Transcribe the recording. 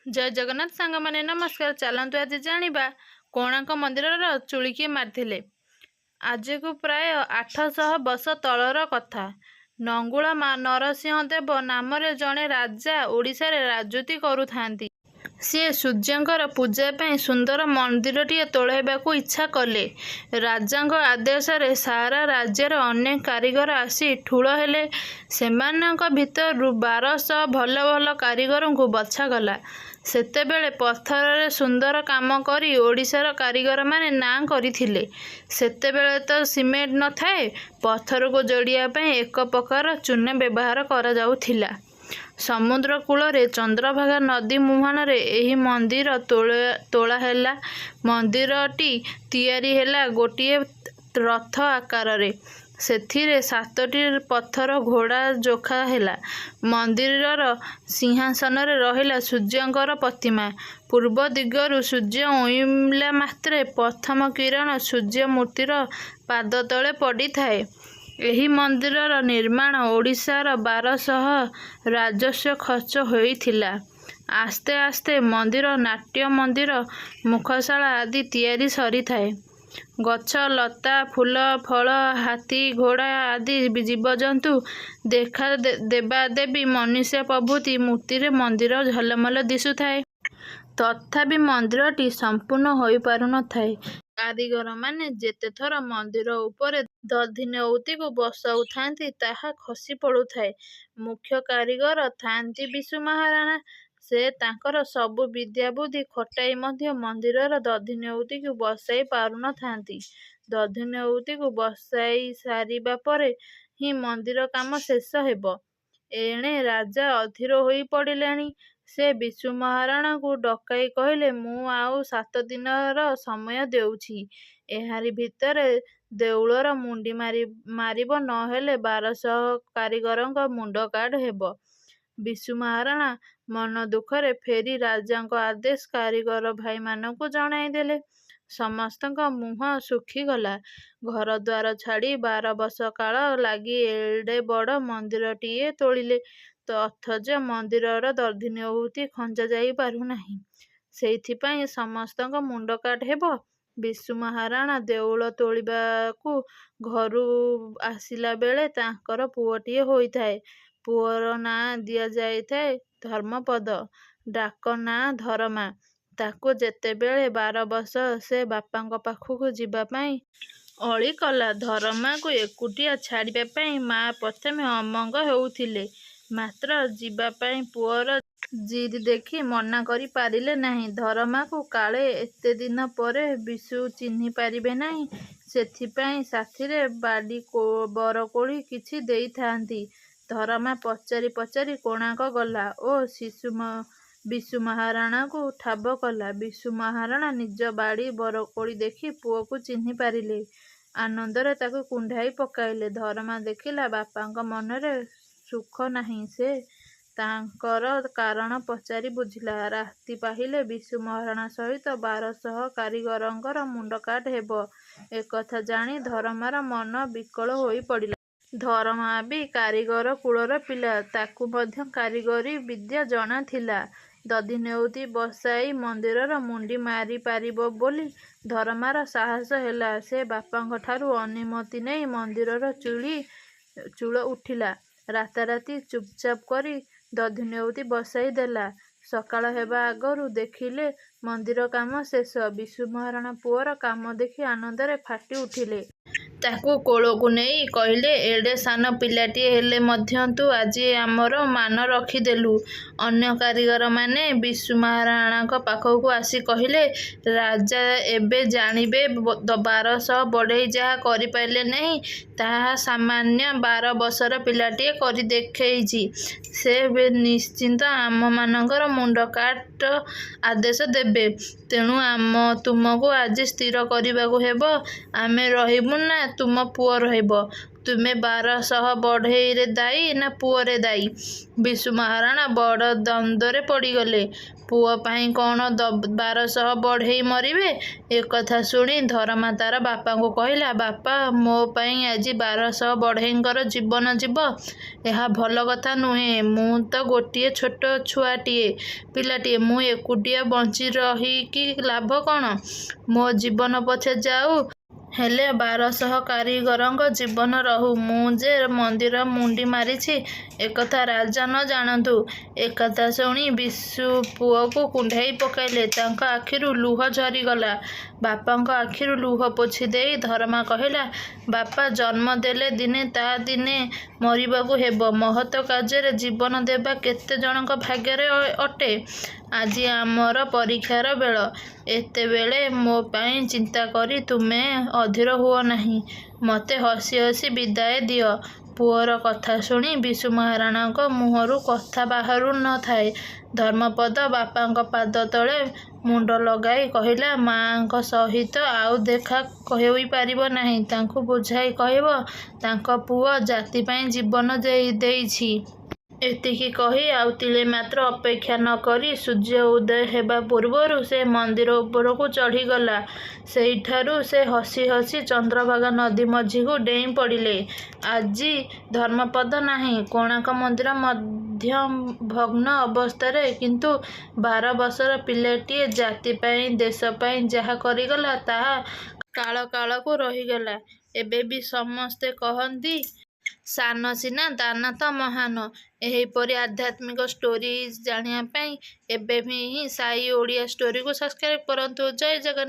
जय जगन्नाथ सांग माने नमस्कार। चलतु आज जानिबा कोणार्क मंदिर चूड़ी किए मारिथिले। आज को प्राय 800 वर्ष तलर कथा। नंगुला नरसिंह देव नाम जड़े राजा ओडिशा रे राजूती करुथांती। सी सूर्यंकर पूजा ପାଇଁ सुंदर मंदिरटिए तोड़ाइबाकू इच्छा कले। राजांक आदेश रे सारा राज्यर अनेक कारीगर आसी ठूल हेले। सेमानक भितरु 1200 भल भल कारीगरंकु बछागला। सेतेबेले पत्थर रे सुंदर काम करी ओडिशार कारीगर माने नां करिथिले। सेतेबेले तो सीमेंट न थाए, पत्थर को जोड़िया ପାଇଁ एक प्रकार चूना व्यवहार करा जाउथिला। समुद्र कूल रे चंद्रभागा नदी मुहान रे एही मंदिर तोला हेला। मंदिरटी तैयारी हेला गोटिए रथ आकार रे। सेथिरे 7टी पत्थर घोड़ा जोखा हेला। मंदिरर सिंहासन रे रहिला सूर्यंकर प्रतिमा। पूर्व दिगरु सूर्य उइला मात्रे प्रथम किरण सूर्य मूर्तिर पाद तले पड़ी थाए। एही मंदिरर निर्माण ओडिशार 1200 राजस्व खर्च होइथिला। आस्ते आस्ते मंदिर नाट्य मंदिर मुखशाला आदि तैयारी सरी थाए। गछ लता फूल फल हाथी घोड़ा आदि जीवजंतु देखा देवा देवी मनुष्य प्रभृति मूर्ति रे मंदिर झलमल दिशु थाए। तथापि मंदिरटी संपूर्ण होई पारु न थाए। कारीगर माने जेते थर मंदिर उपरे दधिनौती को बसाउथांती ताहा खसी पड़ुथाए। मुख्य कारीगर थांती विशु महाराणा। से तांकर सबु विद्या बुद्धि खटाई मध्य मंदिरर दधिनौती को बसाई पारु न थांती। दधिनौती को बसाई सारिबा परे ही मंदिर काम शेष हेबो। एणे राजा अधीर होई पड़िलेनी। से विशु महाराणा को डकाई कहले, मु आउ 7 दिनर समय देउछि। एहारी भितरे देउलर मुंडी मारिब न हेले 1200 कारीगरंक मुंड काट हेबो। विशु महाराणा मन दुखरे फेरी राजांक आदेश कारीगर भाई मानकु जणाई देले। समस्तक मुह सुखीगला। घर द्वार छाड़ी 12 वर्ष काल लागी एडे बड़ मंदिरटिए तोड़िले, अथच मंदिरर दधिनौती खंजा जाई पारु नाही। सेइथिपाई समस्तक मुंड काट हेबो। विशु महाराणा देउल तोड़िबाकू घरू आसिला बेले तांकर पुओटिए होइथाए। पुओर नाँ दिया जाइथाए धर्मपद, डाक नाँ धरमा। ताकू जेतेबेले 12 वर्ष से बापांक पाखकू जिबा ପାଇଁ अଳି कला। धर्माकू एकुटिया छाड़िबा ପାଇଁ मा प्रथमे अमंग हेउथिले। मात्र जिबा ପାଇଁ पुओर जिद देखि मना करि पारिले नाही। धर्माकू काले एते दिन परे विशु चिन्हि पारिबे नाही, सेथिपाई साथिरे बाडी बरकोଳି किछि देइथांती। धर्मा पचारि पचारि कोणार्क गला ओ विशु महाराणा को ठाब कला। विशु महाराणा निज बाड़ी बरकोଳି देखि पुओकू चिन्हि पारिले। आनंदरे ताकू कुंढाई पकाइले। धर्मा देखिला बापांक मनरे सुख नाही। से तांकर कारण पचारि बुझिला। राति पाहिले विशु महाराणा सहित 1200 कारीगरंकर मुंड काट हेबो। एकथा जानी धर्मार मन विकल होई पड़िला। धर्मा भी कारीगर कुलर पिला। ताकू मध्य कारीगरी विद्या जଣା थिला। दधिनौती बसाई मंदिरर मुंडी मारि पारिबो बोली धर्मार साहस हेला। से बापांक ठारू अनुमति नेई मंदिरर चूल उठिला। राताराति चुपचाप करी दधिनौती बसाई देला। सकाळ हेबा आगरू देखिले मंदिर काम शेष। विशु महाराणा पुओर काम देखि आनंदरे फाटी उठिले। ताकू कोलकू नेई कहले, एडे सान पिलाटिए हेले मध्य तू आजी आमर मान रखिदेलु। अन्य कारीगर माने विशु महाराणाक पाखकू आसी कहले, राजा एबे जानिबे 1200 बढेई जाहा करि पाइले नहीं ताहा सामान्य 12 वर्षर पिलाटिए करि देखैछि। से निश्चिंत आम मानकर मुंड काट आदेश देबे। तेणु तुमको आज स्थिर करबाकू हेबो। आमे रहिबु ना तुम पुओ रहिबो। ତୁମେ 1200 ବଢ଼େଇରେ ଦାୟୀ ନା ପୁଅରେ ଦାୟୀ? ବିଶୁ ମହାରଣା ବଡ଼ ଦ୍ୱନ୍ଦ୍ୱରେ ପଡ଼ିଗଲେ। ପୁଅ ପାଇଁ କ'ଣ 1200 ବଢ଼େଇ ମରିବେ? ଏକଥା ଶୁଣି ଧରମା ତା'ର ବାପାଙ୍କୁ କହିଲା, ବାପା, ମୋ ପାଇଁ ଆଜି 1200 ବଢ଼େଇଙ୍କର ଜୀବନ ଯିବ? ଏହା ଭଲ କଥା ନୁହେଁ। ମୁଁ ତ ଗୋଟିଏ ଛୋଟ ପିଲାଟିଏ। ମୁଁ ଏକୁଟିଆ ବଞ୍ଚି ରହିକି ଲାଭ କ'ଣ? ମୋ ଜୀବନ ପଛେ ଯାଉ, ହେଲେ 1200 କାରିଗରଙ୍କ ଜୀବନ ରହୁ। ମୁଁ ଯେ ମନ୍ଦିର ମୁଣ୍ଡି ମାରିଛି, ଏକଥା ରାଜା ନ ଜାଣନ୍ତୁ। ଏକଥା ଶୁଣି ବିଶୁ ପୁଅକୁ କୁଣ୍ଢାଇ ପକାଇଲେ। ତାଙ୍କ ଆଖିରୁ ଲୁହ ଝରିଗଲା। ବାପାଙ୍କ ଆଖିରୁ ଲୁହ ପୋଛି ଦେଇ ଧରମା କହିଲା, ବାପା, ଜନ୍ମ ଦେଲେ ଦିନେ ତା ଦିନେ ମରିବାକୁ ହେବ। ମହତ୍ କାର୍ଯ୍ୟରେ ଜୀବନ ଦେବା କେତେ ଜଣଙ୍କ ଭାଗ୍ୟରେ ଅଟେ। ଆଜି ଆମର ପରୀକ୍ଷାର ବେଳ। ଏତେବେଳେ ମୋ ପାଇଁ ଚିନ୍ତା କରି ତୁମେ ଅଧୀର ହୁଅ ନାହିଁ। ମୋତେ ହସି ହସି ବିଦାୟ ଦିଅ। ପୁଅର କଥା ଶୁଣି ବିଶୁ ମହାରଣାଙ୍କ ମୁହଁରୁ କଥା ବାହାରୁ ନ ଥାଏ। ଧର୍ମପଦ ବାପାଙ୍କ ପାଦ ତଳେ ମୁଣ୍ଡ ଲଗାଇ କହିଲା, ମା'ଙ୍କ ସହିତ ଆଉ ଦେଖା ହୋଇପାରିବ ନାହିଁ। ତାଙ୍କୁ ବୁଝାଇ କହିବ, ତାଙ୍କ ପୁଅ ଜାତି ପାଇଁ ଜୀବନ ଦେଇଛି। ଏତିକି କହି ଆଉ ତିଳେ ମାତ୍ର ଅପେକ୍ଷା ନ କରି ସୂର୍ଯ୍ୟ ଉଦୟ ହେବା ପୂର୍ବରୁ ସେ ମନ୍ଦିର ଉପରକୁ ଚଢ଼ିଗଲା। ସେଇଠାରୁ ସେ ହସି ହସି ଚନ୍ଦ୍ରଭାଗା ନଦୀ ମଝିକୁ ଡେଇଁ ପଡ଼ିଲେ। ଆଜି ଧର୍ମପଦ ନାହିଁ। କୋଣାର୍କ ମନ୍ଦିର ମଧ୍ୟ ଭଗ୍ନ ଅବସ୍ଥାରେ। କିନ୍ତୁ 12 ବର୍ଷର ପିଲାଟିଏ ଜାତି ପାଇଁ, ଦେଶ ପାଇଁ ଯାହା କରିଗଲା, ତାହା କାଳ କାଳକୁ ରହିଗଲା। ଏବେ ବି ସମସ୍ତେ କହନ୍ତି, ସାନ ସିନା ଦାନ ତ ମହାନ। ଏହିପରି ଆଧ୍ୟାତ୍ମିକ ଷ୍ଟୋରି ଜାଣିବା ପାଇଁ ଏବେ ହିଁ ସାଇ ଓଡ଼ିଆ ଷ୍ଟୋରିକୁ ସବସ୍କ୍ରାଇବ୍ କରନ୍ତୁ। ଜୟ ଜଗନ୍ନାଥ।